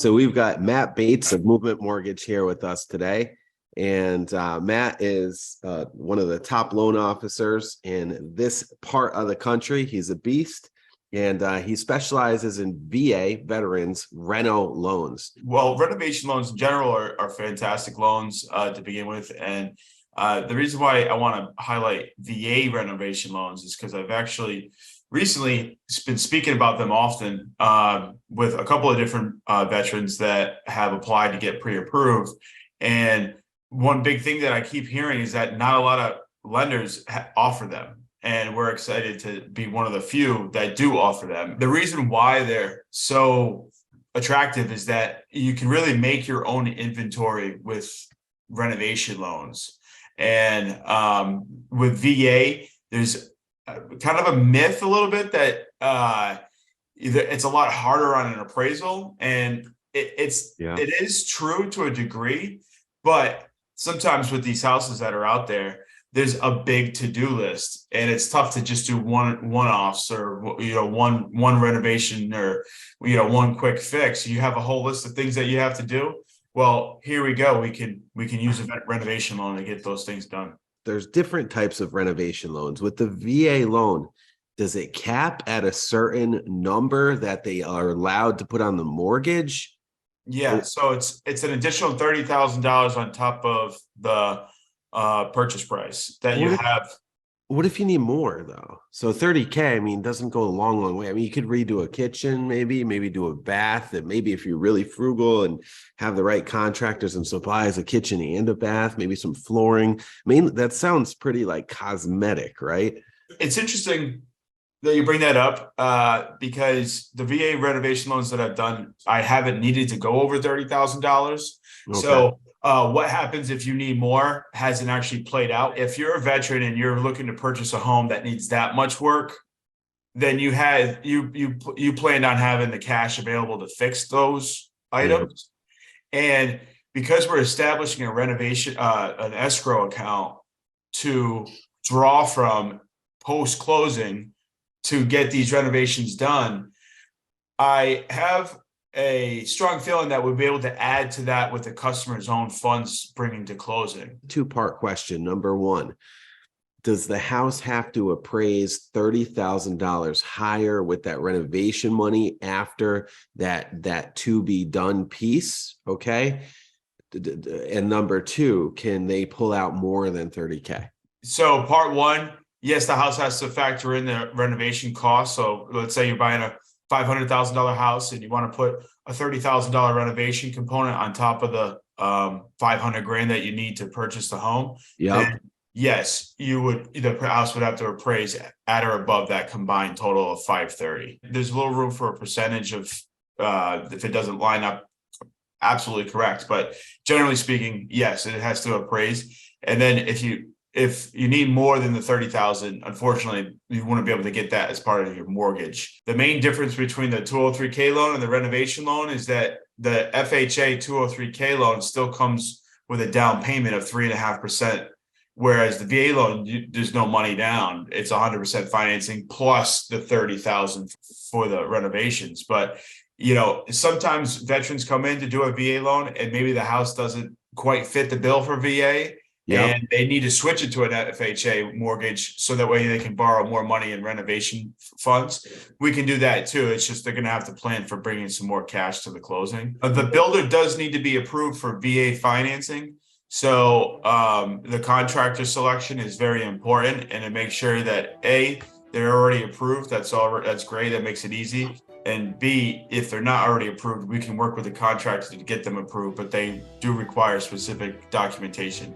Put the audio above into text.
So we've got Matt Bates of Movement Mortgage here with us today. And Matt is one of the top loan officers in this part of the country. He's a beast, and he specializes in VA veterans reno loans. Well, renovation loans in general are fantastic loans to begin with. And the reason why I want to highlight VA renovation loans is because I've actually recently been speaking about them often with a couple of different veterans that have applied to get pre-approved. And one big thing that I keep hearing is that not a lot of lenders offer them. And we're excited to be one of the few that do offer them. The reason why they're so attractive is that you can really make your own inventory with renovation loans. And with VA, there's kind of a myth a little bit that it's a lot harder on an appraisal. And it is true to a degree, but sometimes with these houses that are out there, there's a big to-do list, and it's tough to just do one-offs or one renovation or one quick fix. You have a whole list of things that you have to do. Well, here we go. We can use a renovation loan to get those things done. There's different types of renovation loans. With the VA loan, does it cap at a certain number that they are allowed to put on the mortgage? Yeah, so it's an additional $30,000 on top of the purchase price that you have. What if you need more though? So $30K, I mean, doesn't go a long way. I mean, you could redo a kitchen, maybe do a bath. That maybe if you're really frugal and have the right contractors and supplies, a kitchen and a bath, maybe some flooring. I mean, that sounds pretty like cosmetic, right? It's interesting that you bring that up because the VA renovation loans that I've done, I haven't needed to go over $30,000. Okay. So what happens if you need more hasn't actually played out. If you're a veteran and you're looking to purchase a home that needs that much work, then you planned on having the cash available to fix those items. And because we're establishing a renovation, an escrow account to draw from post-closing to get these renovations done, I have a strong feeling that we'll be able to add to that with the customer's own funds bringing to closing. Two-part question. Number one, does the house have to appraise $30,000 higher with that renovation money after that to be done piece? Okay. And number two, can they pull out more than $30K? So part one, yes, the house has to factor in the renovation cost. So let's say you're buying a $500,000 house and you want to put a $30,000 renovation component on top of the $500,000 that you need to purchase the home. Yeah. Yes, the house would have to appraise at or above that combined total of $530,000. There's a little room for a percentage of if it doesn't line up absolutely correct, but generally speaking, yes, it has to appraise. And then if you need more than the $30,000, unfortunately, you wouldn't be able to get that as part of your mortgage. The main difference between the 203K loan and the renovation loan is that the FHA 203K loan still comes with a down payment of 3.5%, whereas the VA loan, there's no money down. It's 100% financing plus the $30,000 for the renovations. But sometimes veterans come in to do a VA loan and maybe the house doesn't quite fit the bill for VA. Yep. And they need to switch it to an FHA mortgage so that way they can borrow more money in renovation funds. We can do that too. It's just they're going to have to plan for bringing some more cash to the closing. The builder does need to be approved for VA financing. So the contractor selection is very important, and to make sure that A, they're already approved. That's great. That makes it easy. And B, if they're not already approved, we can work with the contractor to get them approved, but they do require specific documentation.